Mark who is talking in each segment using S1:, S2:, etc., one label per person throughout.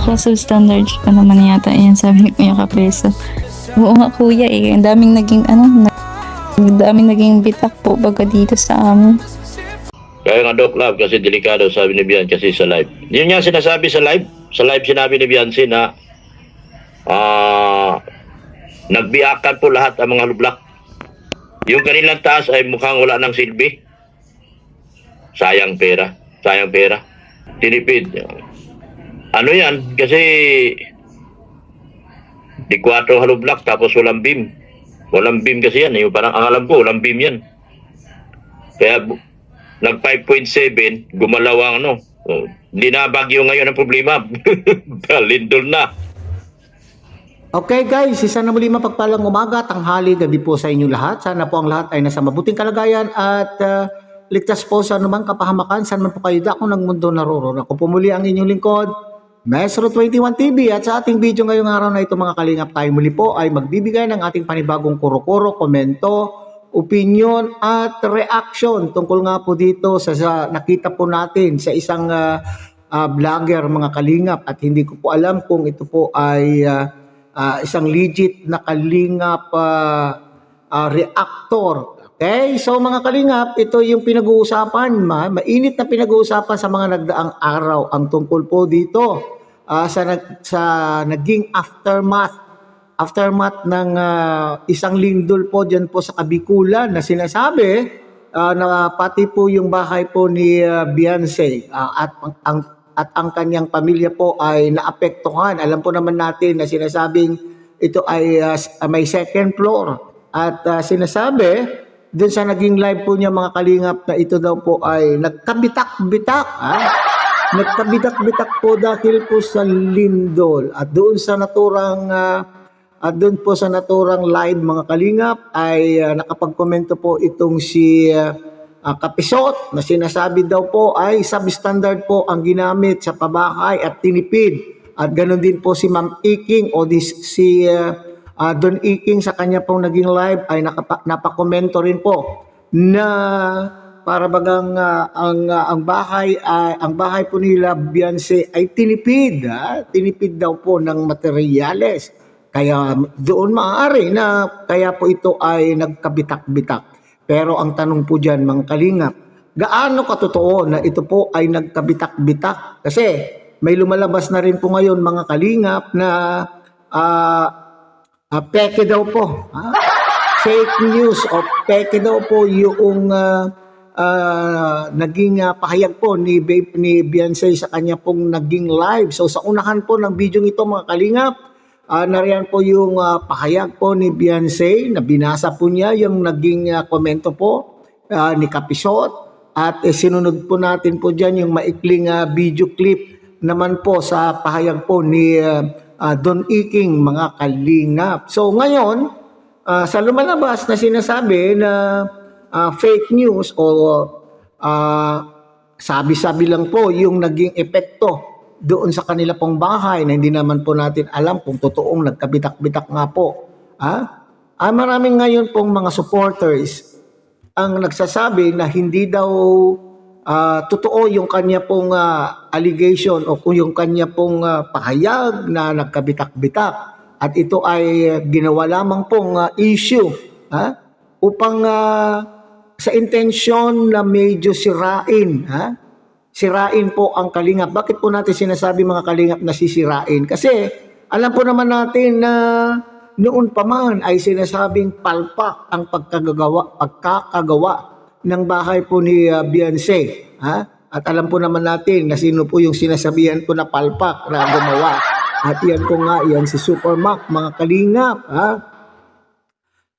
S1: Ako substandard ka naman yata yan, sabi ni Kuya Kapreso. Oo nga kuya eh, ang daming naging ang daming naging bitak po baga dito sa amin.
S2: Kaya nga Doc Love, kasi delikado sabi ni Bian kasi sa live. Yun nga sinasabi sa live. Sa live sinabi ni Biancy na nagbiakan po lahat ang mga lublak. Yung kanilang taas ay mukhang wala ng silbi. Sayang pera. Sayang pera. Tinipid. Ano yan? Kasi di 4 halublak tapos walang beam. Walang beam kasi yan. Yung parang ang alam ko, walang beam yan. Kaya nag 5.7, gumalaw ang ano. Hindi na bagyo ngayon ang problema. Lindol na.
S3: Okay guys, isa na muli mapagpalang umaga, tanghali, gabi po sa inyo lahat. Sana po ang lahat ay nasa mabuting kalagayan at ligtas po sa anumang kapahamakan. Saan man po kayo dako ng mundo naroroon. Ako po muli ang inyong lingkod, Maestro 21 TV. At sa ating video ngayong araw na ito mga kalingap, tayo muli po ay magbibigay ng ating panibagong kuro-kuro, komento, opinion at reaction tungkol nga po dito sa nakita po natin sa isang vlogger mga kalingap. At hindi ko po alam kung ito po ay isang legit na kalingap reactor. Okay, so mga kalingap, ito yung pinag-uusapan, mainit na pinag-uusapan sa mga nagdaang araw ang tungkol po dito sa naging aftermath ng isang lindol po dyan po sa Kabikulan na sinasabi na pati po yung bahay po ni Beyonce at ang kanyang pamilya po ay naapektuhan. Alam po naman natin na sinasabing ito ay may second floor at sinasabi dun sa naging live po niya mga kalingap na ito daw po ay nagkabitak-bitak. Nagkabitak-bitak po dahil po sa lindol at doon po sa naturang live mga kalingap ay nakapagkomento po itong si Kapisot na sinasabi daw po ay substandard po ang ginamit sa pabahay at tinipid. At ganoon din po si Ma'am Iking o si Don Iking sa kanya pong naging live ay napakomento rin po na para bagang ang bahay po nila Beyonce ay tinipid. Tinipid daw po ng materyales. Kaya doon maaari na kaya po ito ay nagkabitak-bitak. Pero ang tanong po dyan mga kalingap, gaano katotoo na ito po ay nagkabitak-bitak? Kasi may lumalabas na rin po ngayon mga kalingap na peke daw po. Fake news o peke daw po yung naging pahayag po ni Beyonce sa kanya pong naging live. So sa unahan po ng video ito mga kalingap, nariyan po yung pahayag po ni Beyonce na binasa po niya yung naging komento po ni Kapisot at sinunod po natin po dyan yung maikling video clip naman po sa pahayag po ni Don Iking mga kalingap. So ngayon, sa lumalabas na sinasabi na fake news o sabi-sabi lang po yung naging epekto doon sa kanila pong bahay na hindi naman po natin alam kung totoong nagkabitak-bitak nga po. Maraming ngayon pong mga supporters ang nagsasabi na hindi daw totoo yung kanya pong allegation o kung yung kanya pong pahayag na nagkabitak-bitak. At ito ay ginawa lamang pong issue upang sa intensyon na medyo sirain. Sirain po ang kalingap. Bakit po natin sinasabi mga kalingap na sisirain? Kasi alam po naman natin na noon pa man ay sinasabing palpak ang pagkakagawa ng bahay po ni Beyonce. At alam po naman natin na sino po yung sinasabihan po na palpak na gumawa. At yan po nga, yan si Super Mac, mga kalingap.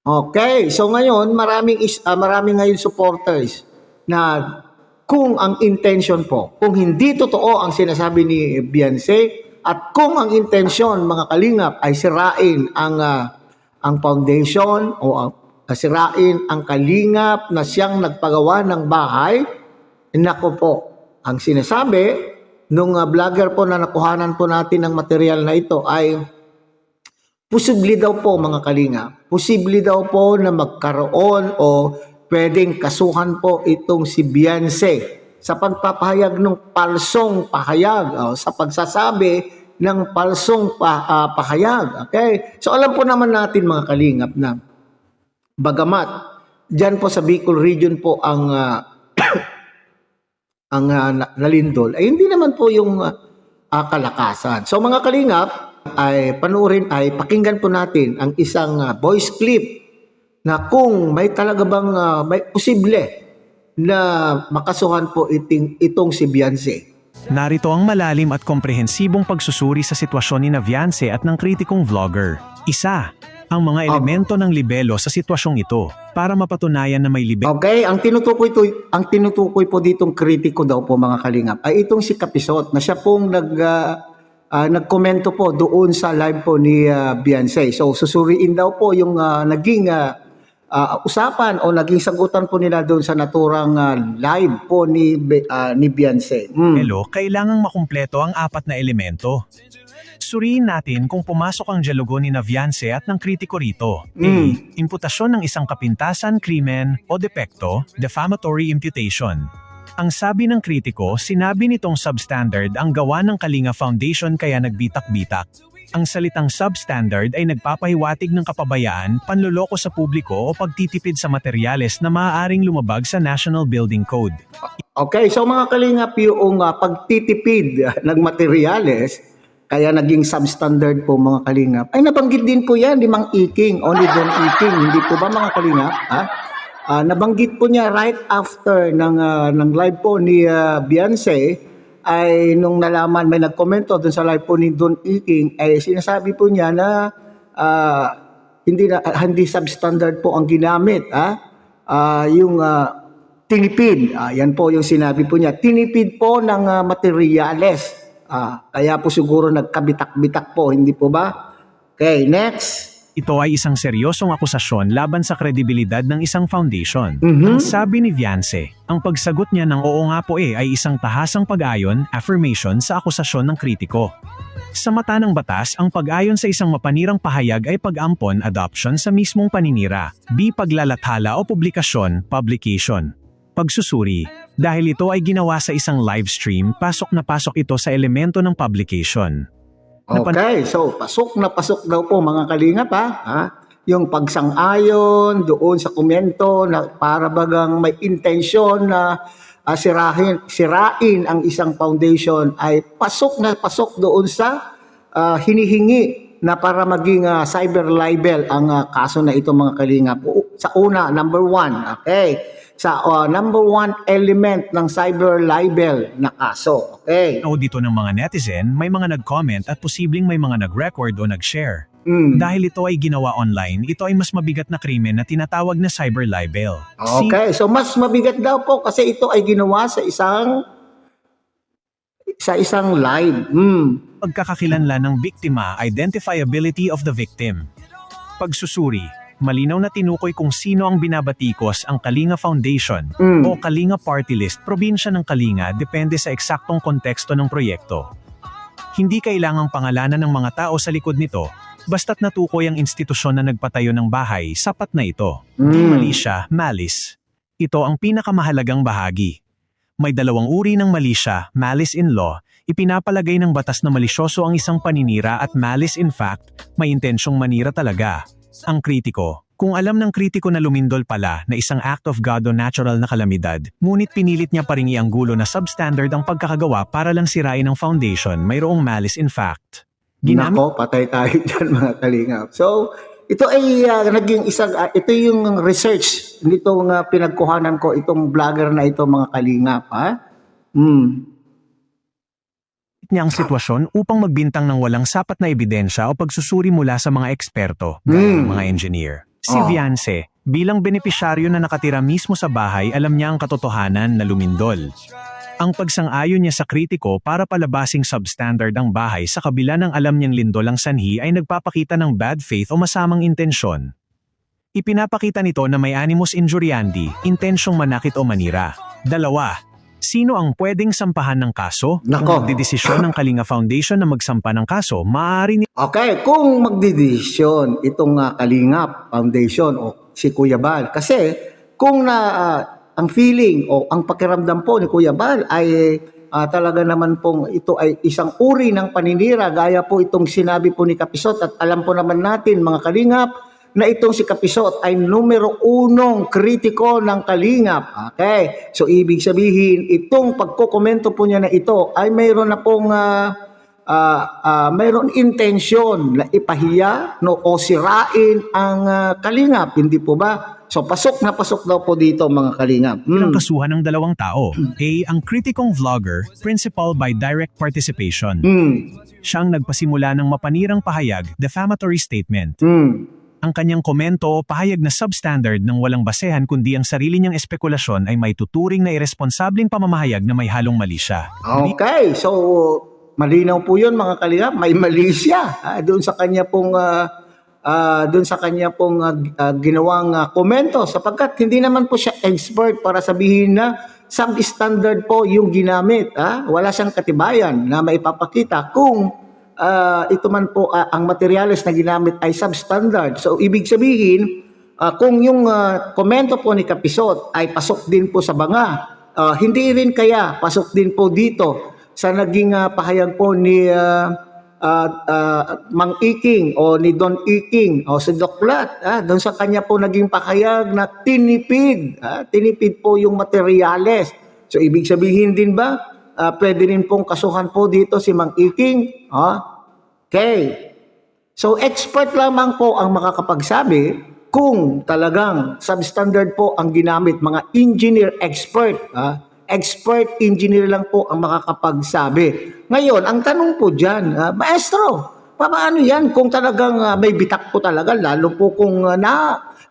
S3: Okay, so ngayon maraming ngayon supporters na kung ang intention po, kung hindi totoo ang sinasabi ni Beyonce at kung ang intention mga kalingap ay sirain ang foundation o sirain ang kalingap na siyang nagpagawa ng bahay, nako po, ang sinasabi nung vlogger po na nakuhanan po natin ng material na ito ay posible daw po mga kalingap, posible daw po na magkaroon o pwedeng kasuhan po itong si Beyonce sa pagpapahayag ng palsong pahayag sa pagsasabi ng palsong pahayag. Okay? So alam po naman natin mga kalingap na bagamat dyan po sa Bicol region po ang nalindol, ay hindi naman po yung kalakasan. So mga kalingap, ay pakinggan po natin ang isang voice clip na kung may talaga bang may posible na makasuhan po itong si Beyonce.
S4: Narito ang malalim at komprehensibong pagsusuri sa sitwasyon ni Viance at ng kritikong vlogger. Isa, ang mga elemento ng libelo sa sitwasyong ito para mapatunayan na may libelo.
S3: Okay, ang tinutukoy po ditong kritiko daw po mga kalingap ay itong si Kapisot na siya pong nagkomento po doon sa live po ni Beyonce. So susuriin daw po yung naging usapan o naging sagutan po nila doon sa naturang live po ni Beyonce.
S4: Libelo, kailangang makumpleto ang 4 na elemento. Suriin natin kung pumasok ang dialogo ni Viance at ng kritiko rito. A. Imputasyon ng isang kapintasan, krimen o depekto, defamatory imputation. Ang sabi ng kritiko, sinabi nitong substandard ang gawa ng Kalinga Foundation kaya nagbitak-bitak. Ang salitang substandard ay nagpapahiwatig ng kapabayaan, panloloko sa publiko o pagtitipid sa materyales na maaaring lumabag sa National Building Code.
S3: Okay, so mga kalingap, yung pagtitipid ng materyales, kaya naging substandard po mga kalingap, ay nabanggit din po yan ni Mang Iking o ni Don Iking, hindi po ba mga kalingap? Nabanggit po niya right after ng live po ni Beyonce, ay nung nalaman may nagkomento dun sa live po ni Don Iking, ay sinasabi po niya na hindi substandard po ang ginamit. Yung tinipid, yan po yung sinabi po niya, tinipid po ng materyales. Kaya po siguro nagkabitak-bitak po, hindi po ba? Okay, next.
S4: Ito ay isang seryosong akusasyon laban sa kredibilidad ng isang foundation. Ang sabi ni Viance, ang pagsagot niya ng oo nga po ay isang tahasang pag-ayon, affirmation sa akusasyon ng kritiko. Sa mata ng batas, ang pag-ayon sa isang mapanirang pahayag ay pag-ampon, adoption sa mismong paninira. B. Paglalathala o publikasyon, publication. Pagsusuri, dahil ito ay ginawa sa isang live stream, pasok na pasok ito sa elemento ng publication.
S3: Okay, so pasok na pasok daw po mga kalingap yung pagsang-ayon doon sa komento na para bagang may intensyon na sirain ang isang foundation ay pasok na pasok doon sa hinihingi na para maging cyber libel ang kaso na ito mga kalingap. Sa una, number 1, okay? Sa number 1 element ng cyber libel na kaso. Okay.
S4: O dito ng mga netizen, may mga nag-comment at posibleng may mga nag-record o nag-share. Dahil ito ay ginawa online, ito ay mas mabigat na krimen na tinatawag na cyber libel.
S3: Okay, so mas mabigat daw po kasi ito ay ginawa sa isang live.
S4: Pagkakakilanlan ng biktima, identifiability of the victim. Pagsusuri, malinaw na tinukoy kung sino ang binabatikos ang Kalinga Foundation o Kalinga Party List, probinsya ng Kalinga depende sa eksaktong konteksto ng proyekto. Hindi kailangang pangalanan ng mga tao sa likod nito, basta't natukoy ang institusyon na nagpatayo ng bahay, sapat na ito. Di malisya, malice. Ito ang pinakamahalagang bahagi. May 2 uri ng malisya, malice in law, ipinapalagay ng batas na malisyoso ang isang paninira at malice in fact, may intensyong manira talaga. Ang kritiko, kung alam ng kritiko na lumindol pala na isang act of God o natural na kalamidad, ngunit pinilit niya pa ring ianggulo na substandard ang pagkakagawa para lang sirain ang foundation, mayroong malice in fact.
S3: Nako, patay tayo dyan mga kalingap. So, ito ay naging isang, ito yung research nitong pinagkuhanan ko, itong vlogger na ito mga kalingap.
S4: Niya ang sitwasyon upang magbintang ng walang sapat na ebidensya o pagsusuri mula sa mga eksperto, mga engineer. Si Viance, bilang benepisyaryo na nakatira mismo sa bahay, alam niya ang katotohanan na lumindol. Ang pagsang-ayon niya sa kritiko para palabasing substandard ang bahay sa kabila ng alam niyang lindol ang sanhi ay nagpapakita ng bad faith o masamang intensyon. Ipinapakita nito na may animus injuriandi, intensyong manakit o manira. 2. Sino ang pwedeng sampahan ng kaso?
S3: Nako.
S4: Kung magdidesisyon ng Kalinga Foundation na magsampa ng kaso, maaari
S3: Okay, kung magdidesisyon itong Kalingap Foundation o si Kuya Bal. Kasi kung ang feeling o ang pakiramdam po ni Kuya Bal ay talaga naman pong ito ay isang uri ng paninira gaya po itong sinabi po ni Kapisot at alam po naman natin mga kalingap na itong si Kapisot ay numero 1 kritiko ng kalingap. Okay, so ibig sabihin itong pagkokomento po niya na ito ay mayroon na pong mayroon intensyon na ipahiya no, o sirain ang kalingap, hindi po ba? So pasok na pasok daw po dito mga kalingap.
S4: Ang kasuhan ng 2 tao. A. Ang kritikong vlogger, principal by direct participation. Siyang nagpasimula ng mapanirang pahayag, defamatory statement. Ang kanyang komento o pahayag na substandard ng walang basehan kundi ang sarili niyang espekulasyon ay may tuturing na irresponsableng pamamahayag na may halong mali siya.
S3: Okay, so malinaw po 'yun mga kalingap, may mali siya doon sa kanya pong ginawang komento sapagkat hindi naman po siya expert para sabihin na substandard po yung ginamit. Wala siyang katibayan na maipapakita kung ito man po ang materyales na ginamit ay substandard. So ibig sabihin, kung yung komento po ni Kapisot ay pasok din po sa banga, hindi rin kaya pasok din po dito sa naging pahayag po ni Mang Iking o ni Don Iking o si Doc Lat. Doon sa kanya po naging pahayag na tinipid po yung materyales. So ibig sabihin din ba, pwede rin pong kasuhan po dito si Mang Iking? Okay. So expert lamang po ang makakapagsabi kung talagang substandard po ang ginamit. Mga engineer expert. Expert engineer lang po ang makakapagsabi. Ngayon, ang tanong po dyan, maestro, paano yan kung talagang may bitak po talaga, lalo po kung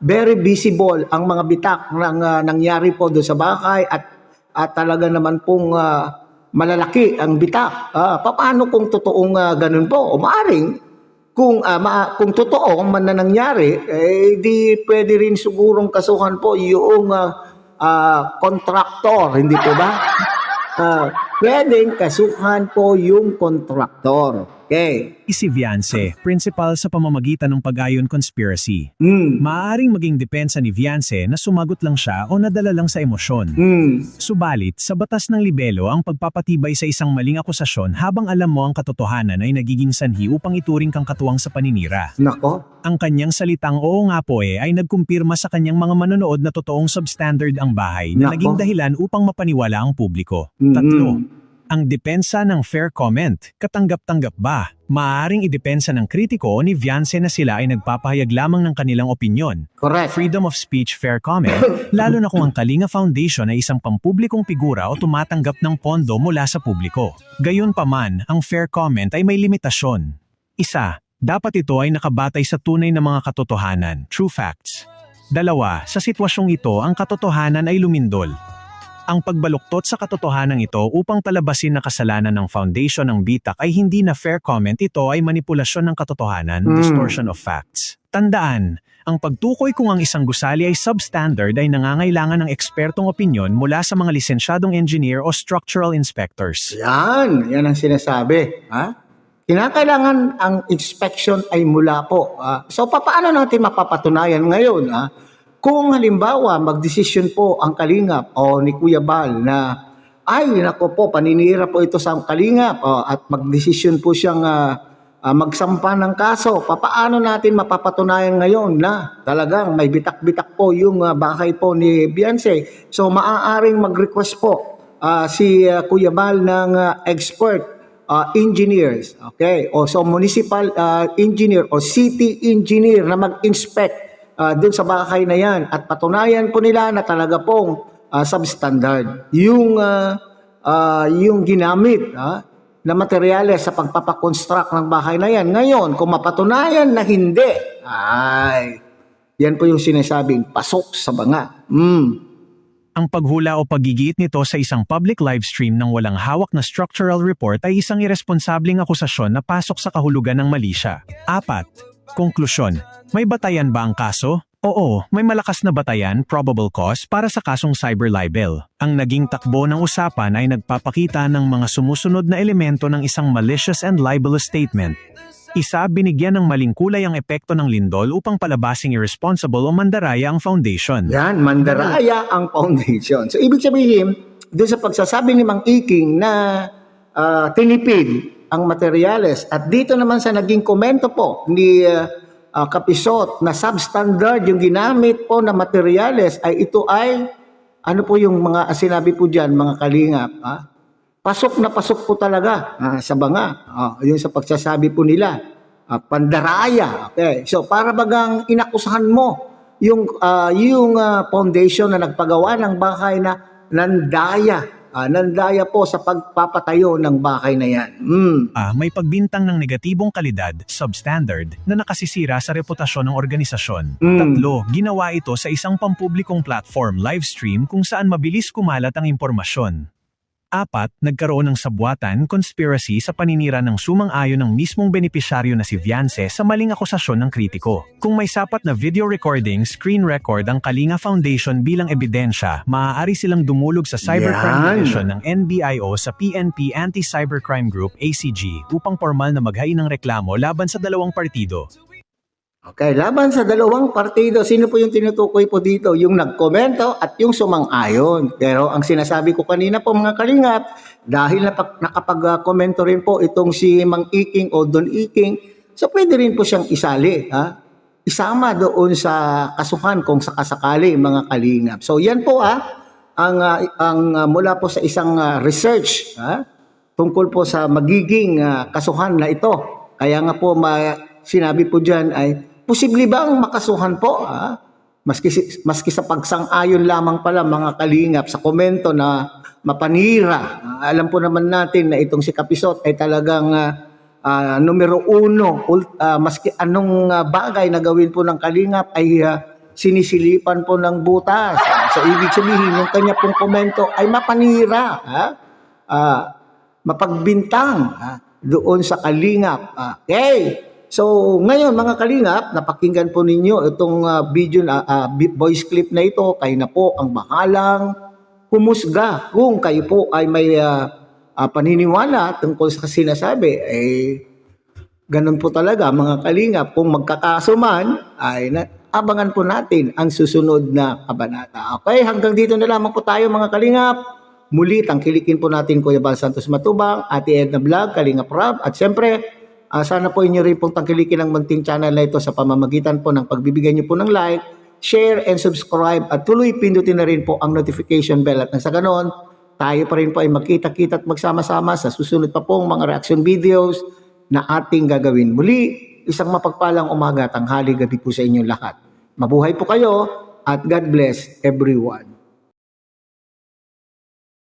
S3: very visible ang mga bitak ng nangyari po doon sa bahay at talaga naman pong malalaki ang bitak. Paano kung totoong ganun po? O maaring kung totoo man na nangyari, di pwede rin sigurong kasuhan po yung kontraktor, hindi po ba? Pwedeng kasuhan po yung kontraktor. Okay.
S4: Si Viance, principal sa pamamagitan ng pag-ayon conspiracy. Maaaring maging depensa ni Viance na sumagot lang siya o nadala lang sa emosyon. Subalit, sa batas ng libelo ang pagpapatibay sa isang maling akusasyon habang alam mo ang katotohanan ay nagiging sanhi upang ituring kang katuwang sa paninira.
S3: Nako.
S4: Ang kanyang salitang oo nga po ay nagkumpirma sa kanyang mga manonood na totoong substandard ang bahay na
S3: Nako.
S4: naging dahilan upang mapaniwala ang publiko. 3. Ang depensa ng fair comment, katanggap-tanggap ba? Maaaring idepensa ng kritiko o ni Viance na sila ay nagpapahayag lamang ng kanilang opinyon.
S3: Correct.
S4: Freedom of speech, fair comment, lalo na kung ang Kalinga Foundation ay isang pampublikong figura o tumatanggap ng pondo mula sa publiko. Gayunpaman, ang fair comment ay may limitasyon. 1. Dapat ito ay nakabatay sa tunay na mga katotohanan, true facts. 2. Sa sitwasyong ito, ang katotohanan ay lumindol. Ang pagbaluktot sa katotohanan ito upang palabasin na kasalanan ng foundation ng bitak ay hindi na fair comment, ito ay manipulasyon ng katotohanan, distortion of facts. Tandaan, ang pagtukoy kung ang isang gusali ay substandard ay nangangailangan ng ekspertong opinyon mula sa mga lisensyadong engineer o structural inspectors.
S3: Yan ang sinasabi. Kinakailangan ang inspection ay mula po. So paano natin mapapatunayan ngayon? Kung halimbawa magdesisyon po ang Kalingap o ni Kuya Bal na ay nako po paninira po ito sa Kalingap at magdesisyon po siyang magsampa ng kaso, paano natin mapapatunayan ngayon na talagang may bitak-bitak po yung bahay po ni Viance? So maaaring mag-request po si Kuya Bal ng expert engineers, okay? O so municipal engineer o city engineer na mag-inspect doon sa bahay na yan at patunayan po nila na talaga pong substandard yung ginamit na materyales sa pagpapakonstruct ng bahay na yan. Ngayon, kung mapatunayan na hindi, yan po yung sinasabing pasok sa banga.
S4: Ang paghula o paggigiit nito sa isang public livestream ng walang hawak na structural report ay isang irresponsableng akusasyon na pasok sa kahulugan ng mali siya. 4. Konklusyon, may batayan ba ang kaso? Oo, may malakas na batayan, probable cause, para sa kasong cyber libel. Ang naging takbo ng usapan ay nagpapakita ng mga sumusunod na elemento ng isang malicious and libelous statement. 1. Binigyan ng maling kulay ang epekto ng lindol upang palabasing irresponsible o mandaraya ang foundation.
S3: Yan, mandaraya ang foundation. So ibig sabihin, doon sa pagsasabi ni Mang Iking na tinipid ang materyales. At dito naman sa naging komento po ni Kapisot na substandard yung ginamit po na materyales ay ito ay ano po yung mga sinabi po dyan mga kalingap, pasok na pasok po talaga sa banga. Yun sa pagsasabi po nila, pandaraya. Okay. So para bagang inakusahan mo yung foundation na nagpagawa ng bahay na nandaya po sa pagpapatayo ng bahay na yan.
S4: May pagbintang ng negatibong kalidad, substandard, na nakasisira sa reputasyon ng organisasyon. 3, ginawa ito sa isang pampublikong platform livestream kung saan mabilis kumalat ang impormasyon. 4, nagkaroon ng sabwatan, conspiracy sa paninira ng sumang-ayon ng mismong benepisyaryo na si Viance sa maling akusasyon ng kritiko. Kung may sapat na video recording, screen record ang Kalinga Foundation bilang ebidensya, maaari silang dumulog sa Cybercrime Division ng NBIO sa PNP Anti-Cybercrime Group ACG upang formal na maghain ng reklamo laban sa dalawang partido.
S3: Okay, laban sa dalawang partido, sino po yung tinutukoy po dito? Yung nagkomento at yung sumang-ayon. Pero ang sinasabi ko kanina po mga kalingap, dahil nakapag-komento rin po itong si Mang Iking o Don Iking, so pwede rin po siyang isali. Isama doon sa kasuhan kung sakasakali mga kalingap. So yan po ang mula po sa isang research tungkol po sa magiging kasuhan na ito. Kaya nga po sinabi po dyan ay posible ba ang makasuhan po? Maski sa pagsang-ayon lamang pala mga kalingap sa komento na mapanira. Alam po naman natin na itong si Kapisot ay talagang numero 1. Maski anong bagay na gawin po ng kalingap ay sinisilipan po ng butas. So ibig sabihin yung kanya pong komento ay mapanira. Mapagbintang doon sa kalingap. Okay. So, ngayon mga kalingap, napakinggan po ninyo itong video na voice clip na ito. Kayo na po ang bahalang humusga kung kayo po ay may paniniwala tungkol sa sinasabi. Ganun po talaga mga kalingap. Kung magkakaso man, ay abangan po natin ang susunod na kabanata. Okay, hanggang dito na lamang po tayo mga kalingap. Muli, tangkilikin po natin Kuya Bal Santos Matubang, Ate Edna Vlog, Kalingap Rob, at siyempre, sana po inyo rin pong tangkilikin ang munting channel na ito sa pamamagitan po ng pagbibigay nyo po ng like, share, and subscribe at tuloy pindutin na rin po ang notification bell at nang sa ganon, tayo pa rin po ay magkita-kita at magsama-sama sa susunod pa pong mga reaction videos na ating gagawin. Muli, isang mapagpalang umaga, tanghali, gabi po sa inyong lahat. Mabuhay po kayo at God bless everyone.